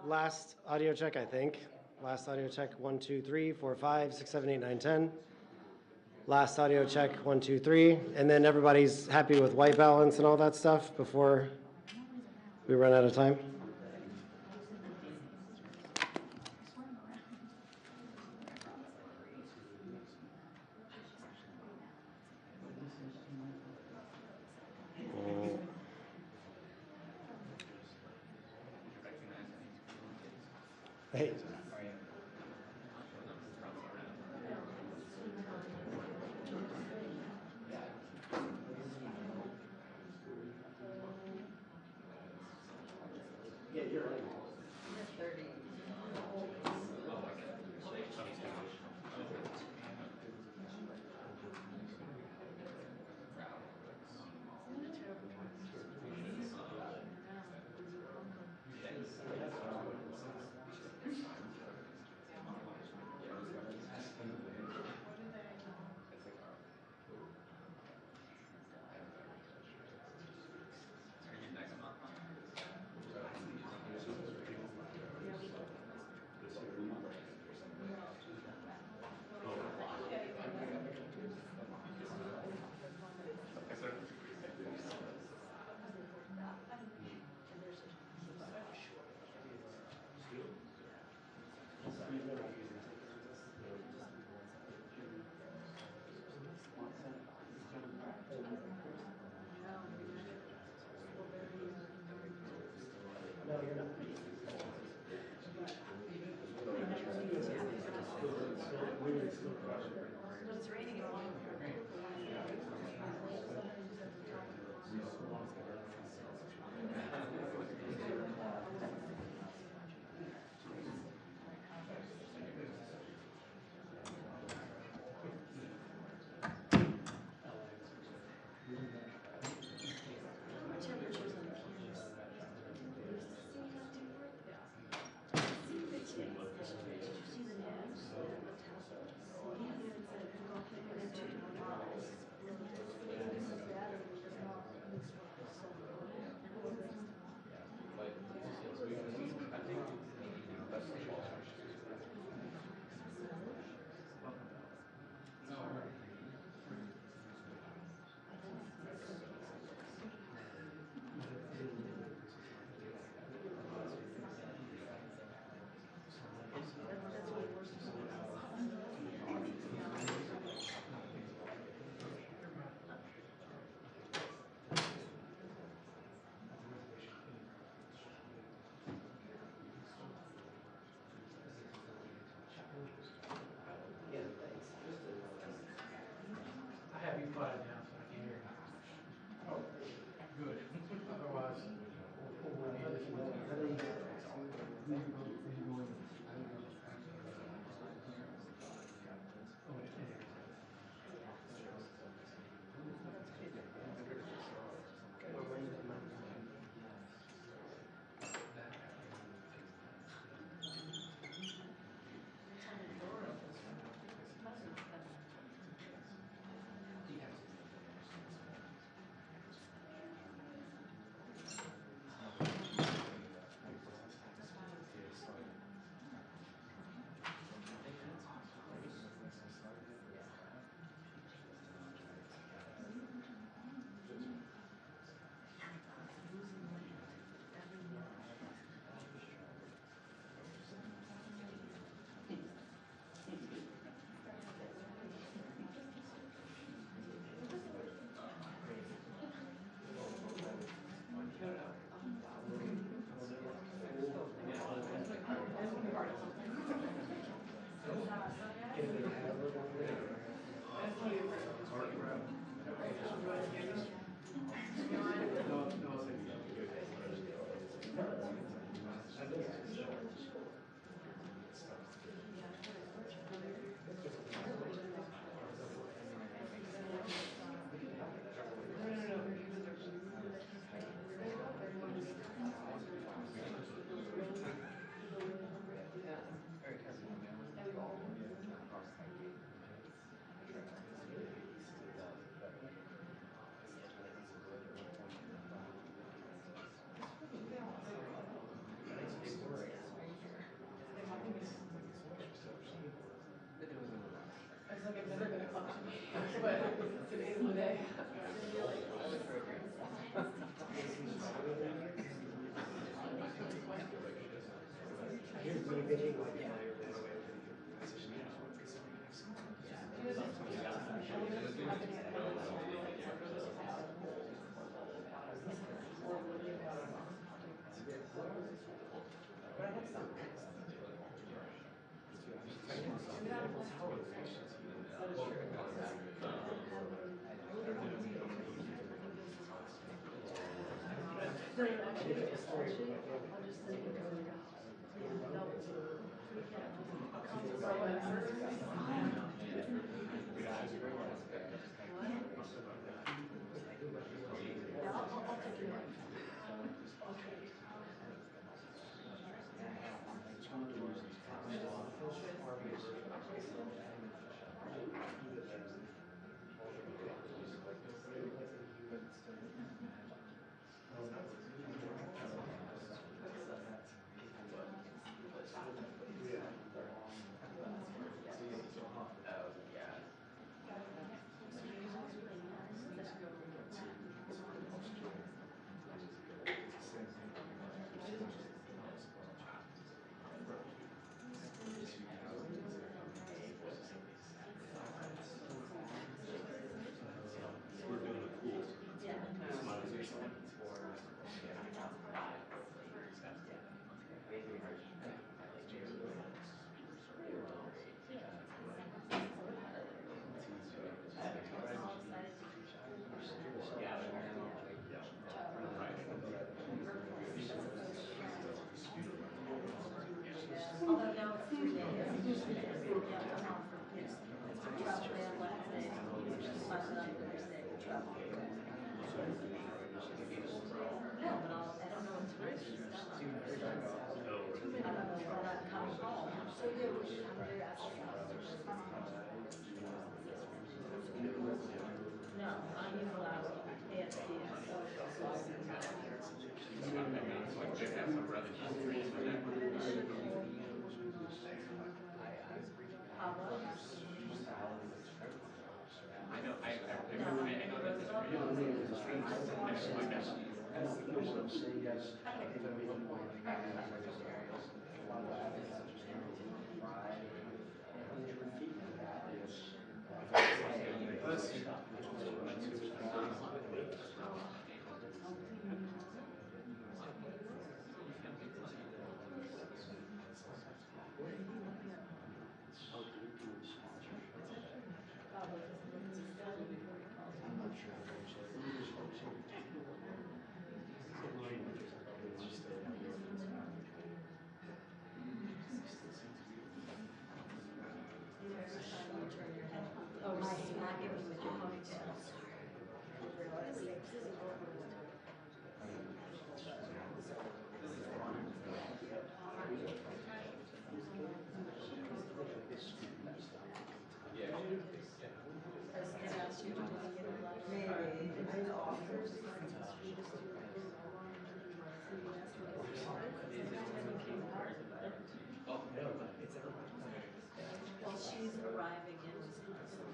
Last audio check, I think. Last audio check, 1, 2, 3, 4, 5, 6, 7, 8, 9, 10. Last audio check, 1, 2, 3. And then everybody's happy with white balance and all that stuff before we run out of time. Hey. Yeah, you're right. No, you're not. It's raining. Temperatures on the campus. Although now it's 3 days. Yeah, I'm off for travel ban Wednesday, sign it up Thursday, travel. No, but I don't know what's written, it's done on Thursday. I don't know when I'm coming home. So yeah, we should, they're asking us. No, I'm in allowed ASPS. Oh, smacking me with your ponytail. Well, she's arriving in Wisconsin.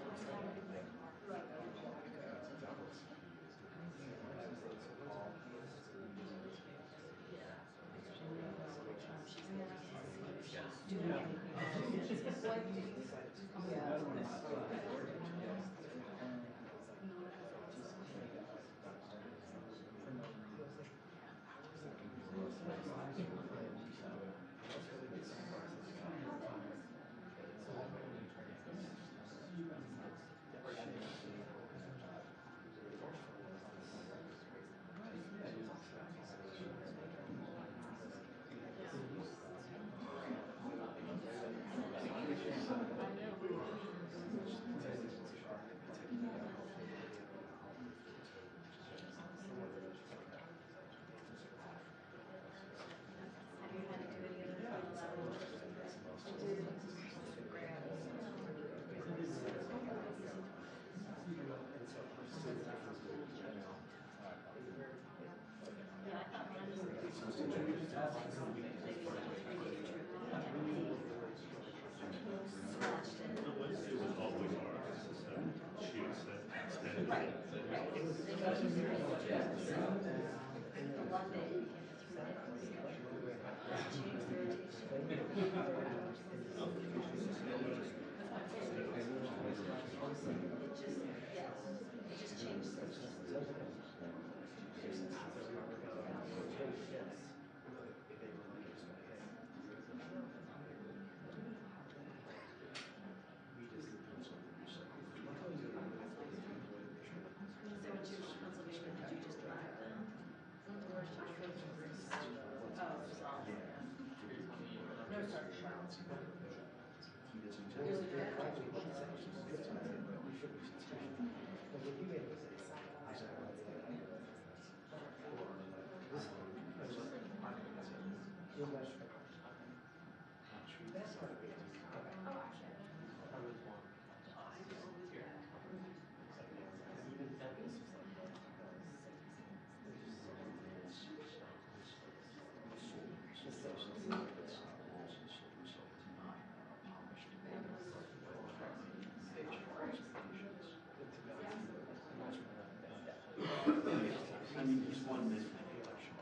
I mean, he's won many, many elections.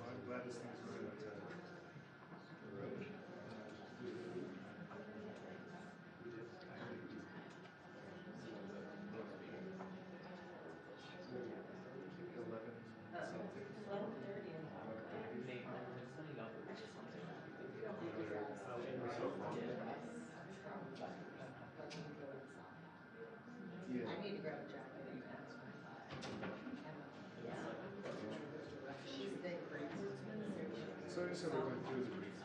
I'm glad this thing's running on time. I need to grab a jacket. She's big breeds. So I just said we're going through the breeds.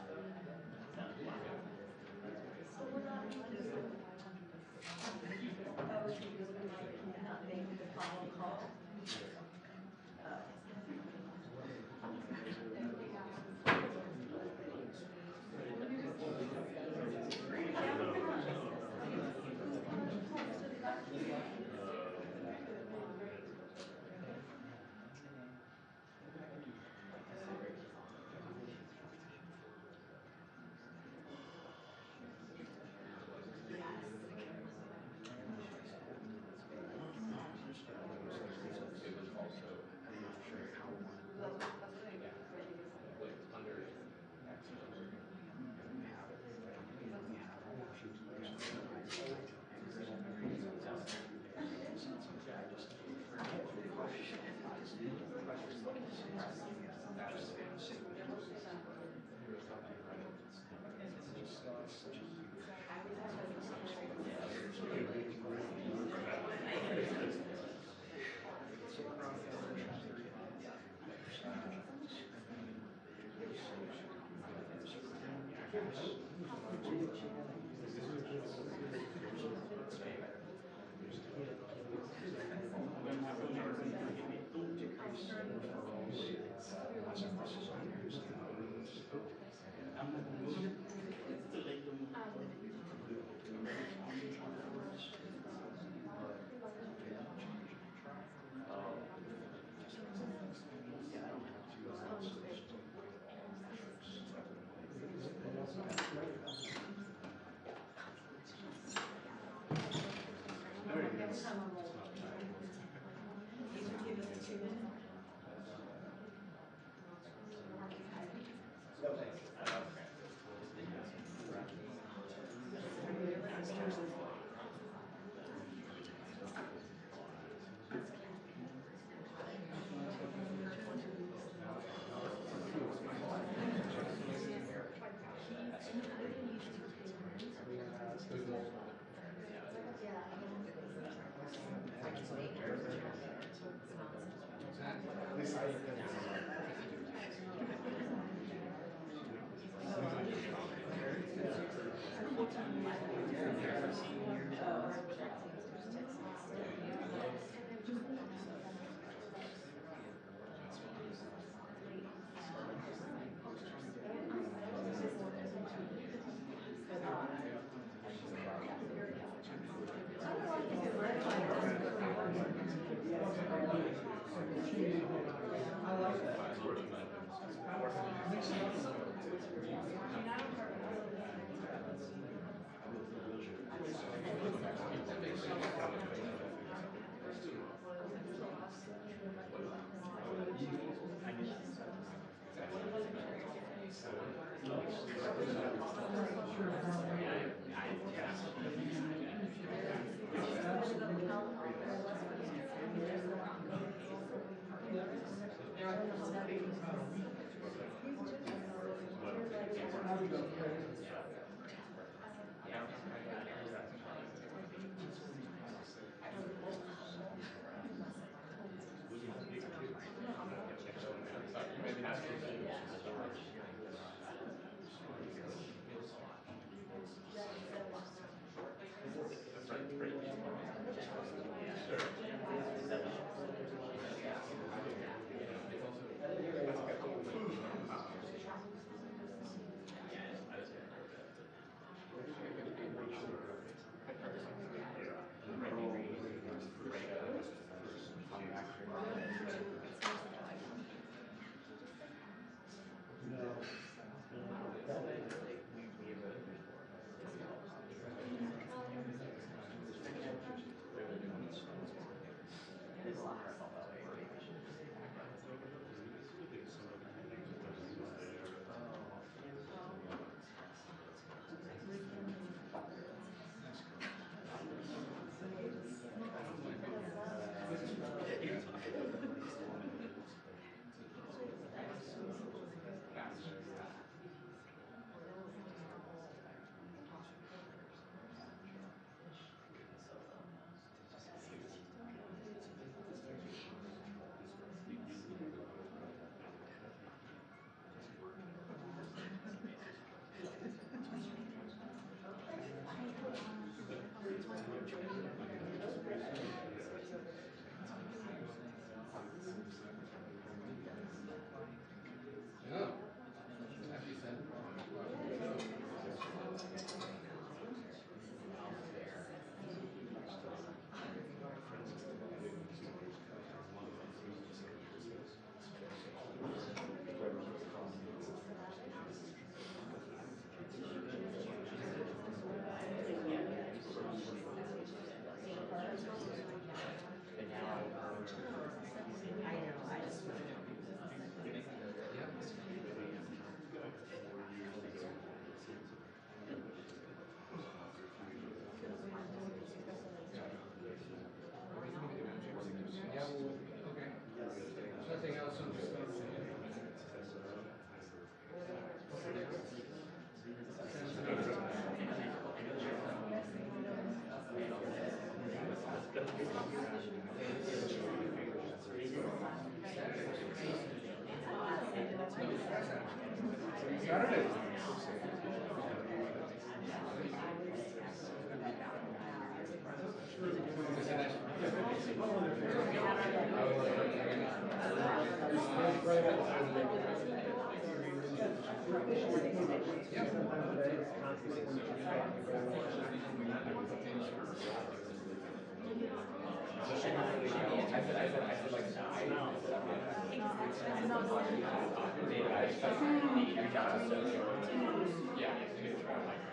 Saturday.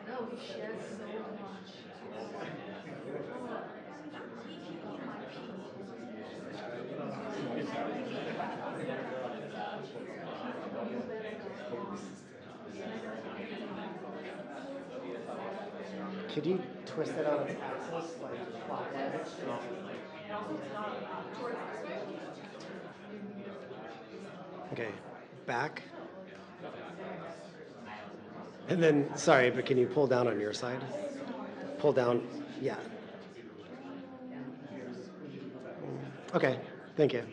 No, we shared so much. Could you twist it on its axis, like clockwise? Okay, back. And then, sorry, but can you pull down on your side? Pull down, yeah. Okay, thank you.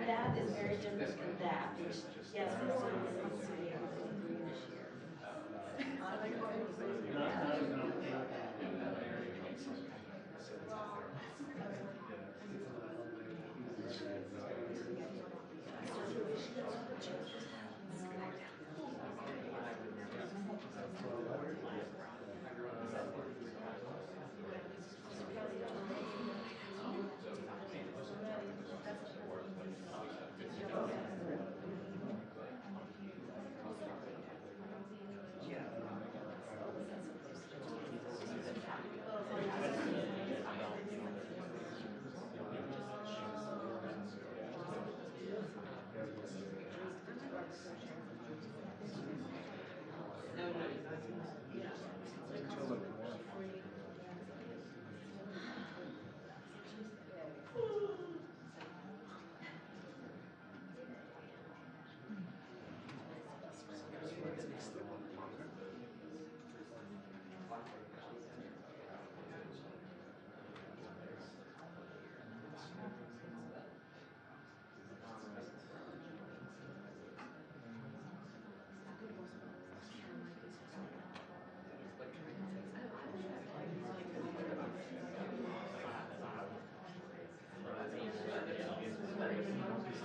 That is very different from that, which, yes, this is city of greenish here.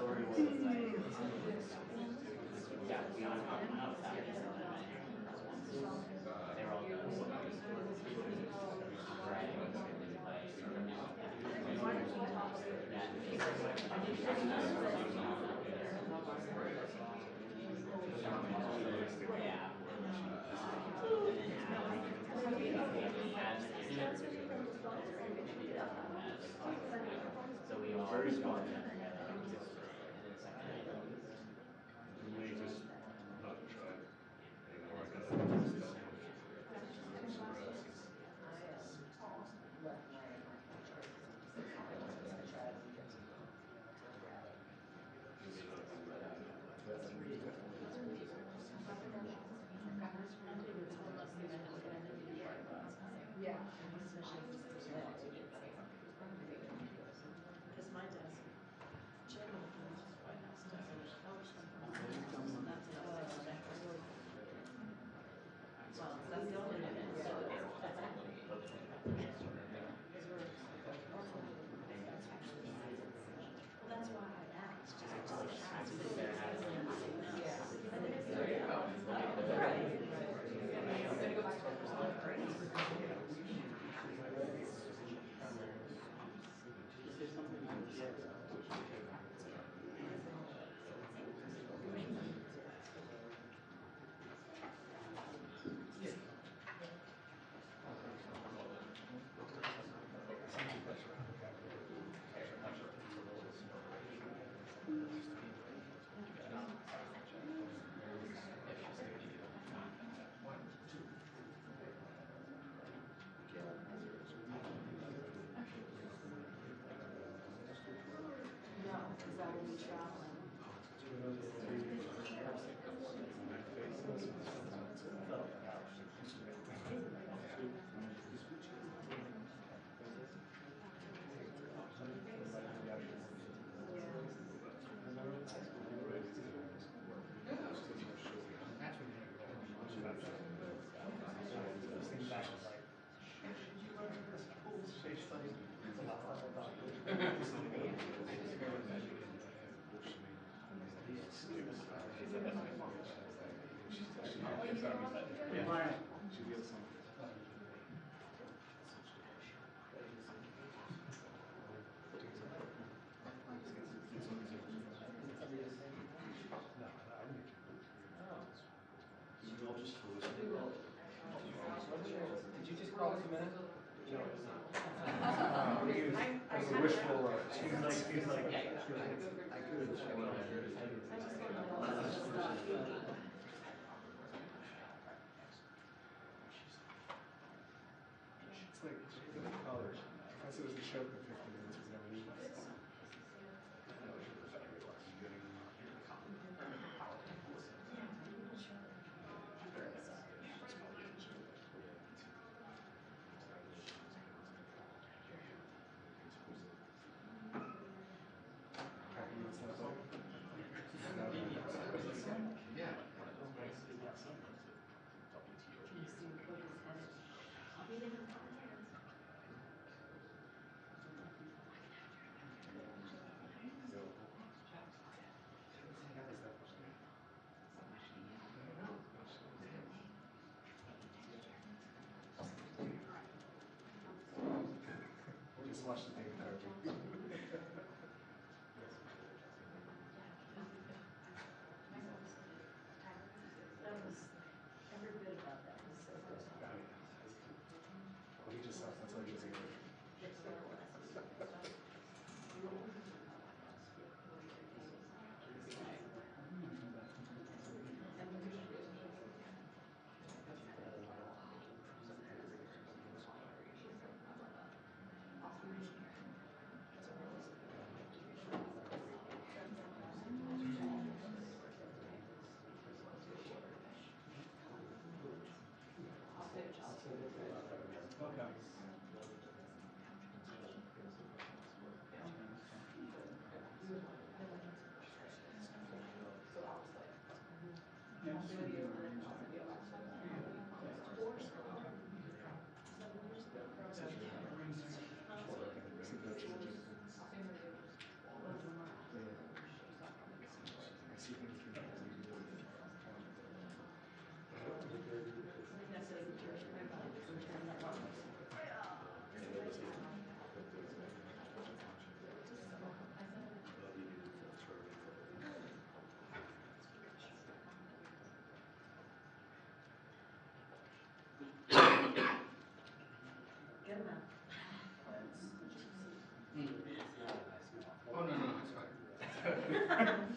story was like, yeah, we were talking outside. They were all so we all very small. We may just not try anymore. I got Yeah. Because my desk, generally, White House doesn't. Well, that's the only limit, so that's actually. Well, that's why I asked, just no, because I will be traveling. Did you just call 2 minutes? It's a wishful. He's like, yeah. It's like in college. Professor was the show for 50 minutes. Was never leaving. Just watch the thing cartoon. That was, every bit about that was so good. Well, he just that's how he does English.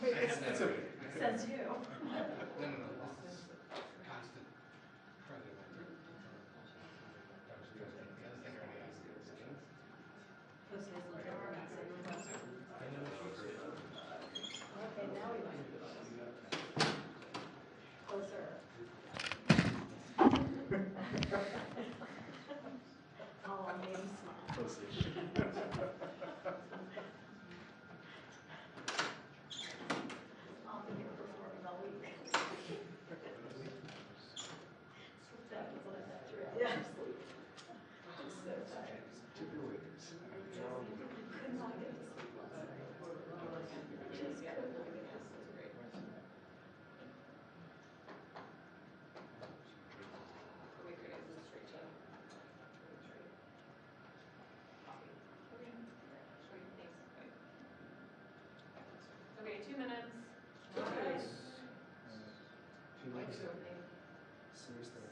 It's okay. Says you. No, this is constant credit. Okay, now we might. Closer. Oh, maybe smile. I'll be here performing all week. That was like that, yeah, sleep. I'm so tired. Tip your waiters. Could not get to sleep last night. Just could not get to sleep. Okay, 2 minutes. Seriously.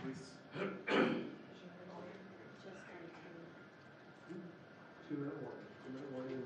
Just started to. 2-minute warning. 2-minute warning.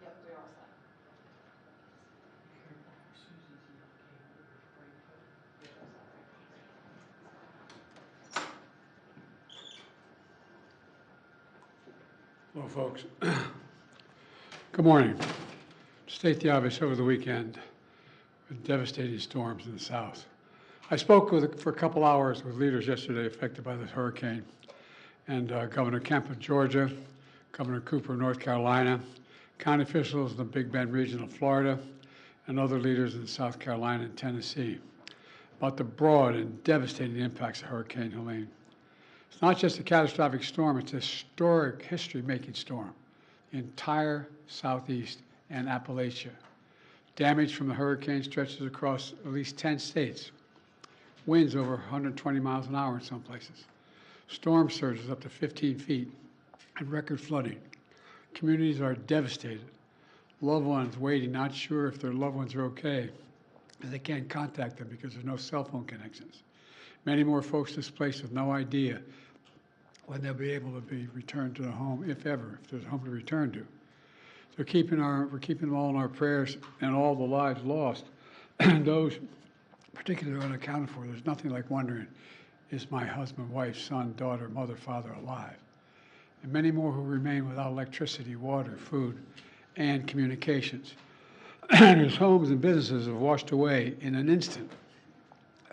Yep, we're all set. Hello, folks. Good morning. To state the obvious, over the weekend, with devastating storms in the south. I spoke for a couple hours with leaders yesterday affected by this hurricane, and Governor Kemp of Georgia, Governor Cooper of North Carolina, county officials in the Big Bend region of Florida, and other leaders in South Carolina and Tennessee about the broad and devastating impacts of Hurricane Helene. It's not just a catastrophic storm, it's a historic, history-making storm. The entire Southeast and Appalachia. Damage from the hurricane stretches across at least 10 states. Winds over 120 miles an hour in some places. Storm surges up to 15 feet and record flooding. Communities are devastated. Loved ones waiting, not sure if their loved ones are okay, and they can't contact them because there's no cell phone connections. Many more folks displaced with no idea when they'll be able to be returned to the home, if ever, if there's a home to return to. So we're keeping them all in our prayers, and all the lives lost, and those particularly unaccounted for. There's nothing like wondering, is my husband, wife, son, daughter, mother, father alive? And many more who remain without electricity, water, food, and communications. And whose homes and businesses have washed away in an instant.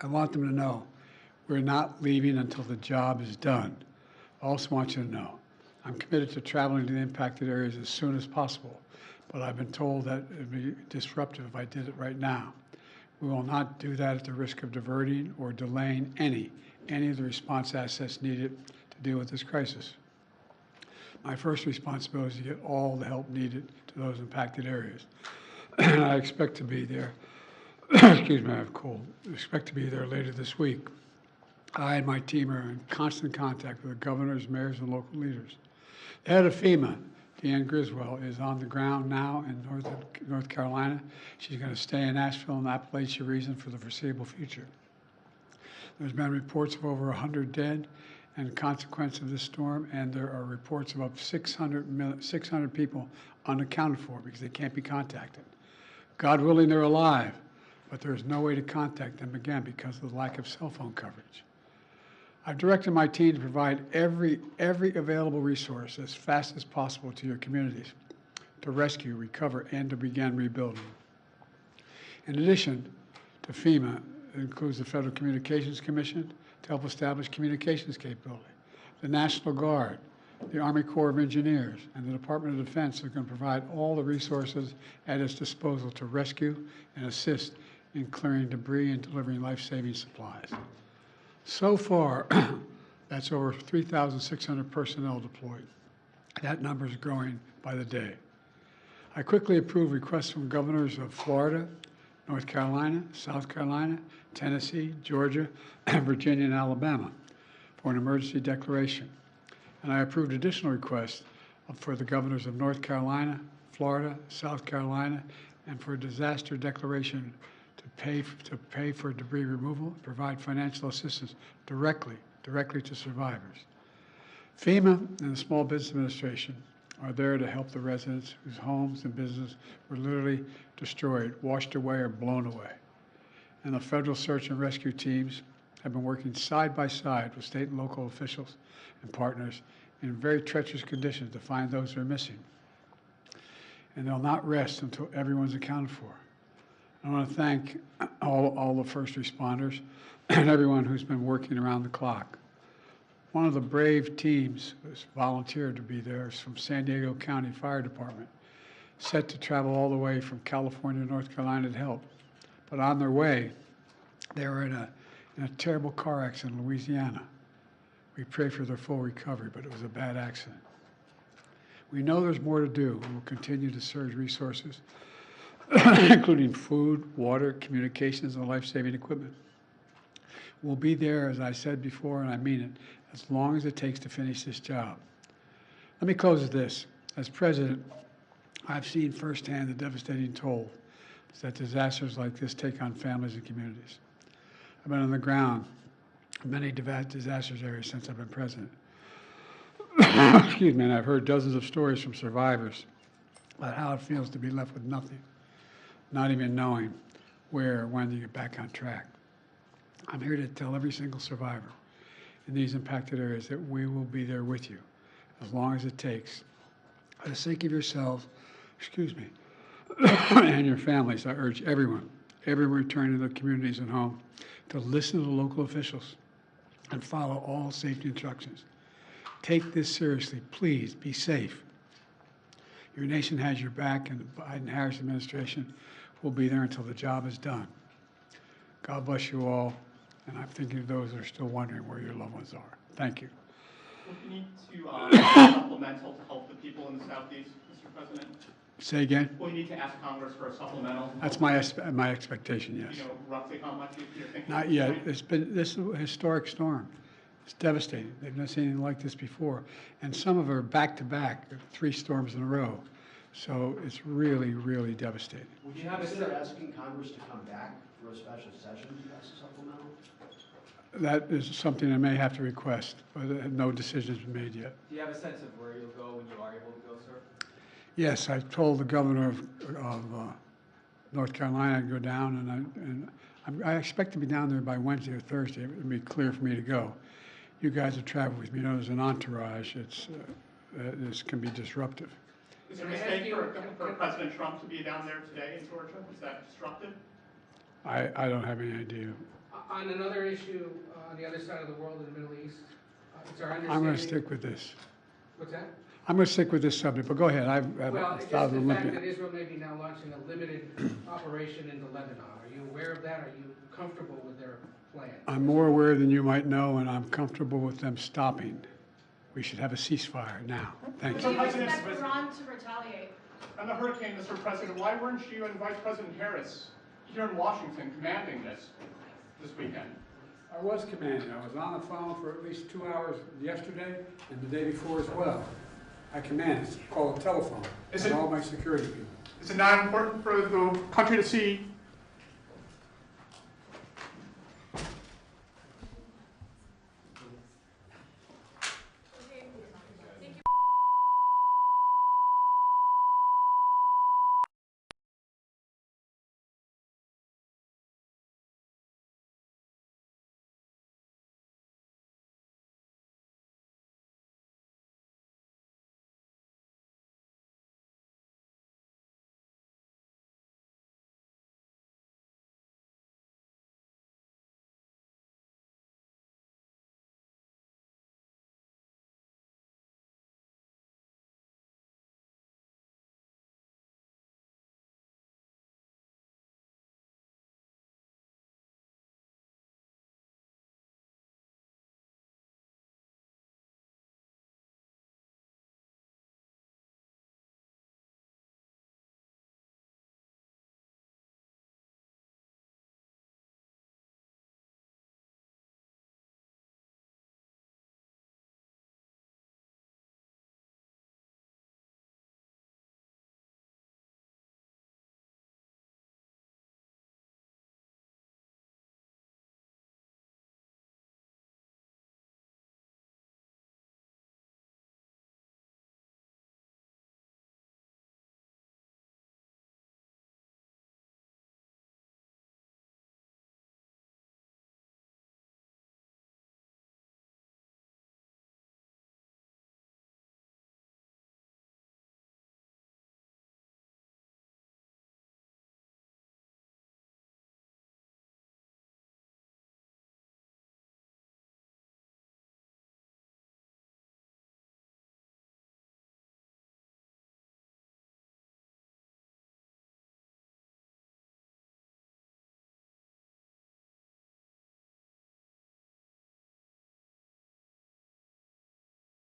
I want them to know we're not leaving until the job is done. I also want you to know I'm committed to traveling to the impacted areas as soon as possible, but I've been told that it would be disruptive if I did it right now. We will not do that at the risk of diverting or delaying any of the response assets needed to deal with this crisis. My first responsibility is to get all the help needed to those impacted areas. And I expect to be there, excuse me, I have a cold. I expect to be there later this week. I and my team are in constant contact with the governors, mayors, and local leaders. The head of FEMA, Deanne Griswold, is on the ground now in North Carolina. She's going to stay in Asheville and Appalachia region for the foreseeable future. There's been reports of over 100 dead and consequence of this storm, and there are reports of up 600 people unaccounted for because they can't be contacted. God willing, they're alive, but there is no way to contact them again because of the lack of cell phone coverage. I've directed my team to provide every available resource as fast as possible to your communities to rescue, recover, and to begin rebuilding. In addition to FEMA, it includes the Federal Communications Commission to help establish communications capability, the National Guard, the Army Corps of Engineers, and the Department of Defense are going to provide all the resources at its disposal to rescue and assist in clearing debris and delivering life-saving supplies. So far, that's over 3,600 personnel deployed. That number is growing by the day. I quickly approved requests from governors of Florida, North Carolina, South Carolina, Tennessee, Georgia, Virginia, and Alabama for an emergency declaration. And I approved additional requests for the governors of North Carolina, Florida, South Carolina, and for a disaster declaration to pay for debris removal and provide financial assistance directly to survivors. FEMA and the Small Business Administration are there to help the residents whose homes and businesses were literally destroyed, washed away, or blown away. And the federal search and rescue teams have been working side by side with state and local officials and partners in very treacherous conditions to find those who are missing. And they'll not rest until everyone's accounted for. I want to thank all the first responders and everyone who's been working around the clock. One of the brave teams who's volunteered to be there is from San Diego County Fire Department, set to travel all the way from California to North Carolina to help. But on their way, they were in a terrible car accident in Louisiana. We pray for their full recovery, but it was a bad accident. We know there's more to do, and we'll continue to surge resources, including food, water, communications, and life-saving equipment. We'll be there, as I said before, and I mean it, as long as it takes to finish this job. Let me close with this. As president, I've seen firsthand the devastating toll that disasters like this take on families and communities. I've been on the ground in many disaster areas since I've been president. Excuse me, and I've heard dozens of stories from survivors about how it feels to be left with nothing, not even knowing where or when to get back on track. I'm here to tell every single survivor in these impacted areas that we will be there with you as long as it takes. For the sake of yourselves, excuse me, and your families, I urge everyone returning to their communities and home to listen to the local officials and follow all safety instructions. Take this seriously. Please be safe. Your nation has your back, and the Biden-Harris administration will be there until the job is done. God bless you all, and I'm thinking of those that are still wondering where your loved ones are. Thank you. We need to supplemental to help the people in the Southeast, Mr. President. Say again? We need to ask Congress for a supplemental. That's my expectation, yes. You know, roughly how much you're thinking? Not yet. This is a historic storm. It's devastating. They've never seen anything like this before. And some of them are back-to-back, 3 storms in a row. So it's really, really devastating. Would you consider asking Congress to come back for a special session to pass a supplemental? That is something I may have to request, but no decision has been made yet. Do you have a sense of where you'll go when you are able to go, sir? Yes, I told the governor of North Carolina to go down, and I expect to be down there by Wednesday or Thursday. It would be clear for me to go. You guys have traveled with me. You know, there's an entourage. This can be disruptive. Is there a mistake for President Trump to be down there today in Georgia? Is that disruptive? I don't have any idea. On another issue, on the other side of the world in the Middle East, it's our understanding... I'm going to stick with this. What's that? I'm going to stick with this subject, but go ahead. Well, just the fact that Israel may be now launching a limited operation into Lebanon. Are you aware of that? Are you comfortable with their plan? I'm more aware than you might know, and I'm comfortable with them stopping. We should have a ceasefire now. Thank Do you. you expect Iran to retaliate? On the hurricane, Mr. President, why weren't you and Vice President Harris here in Washington commanding this weekend? I was commanding. I was on the phone for at least 2 hours yesterday and the day before as well. I command. It's called a telephone. Is and it- all my security people. Is it not important for the country to see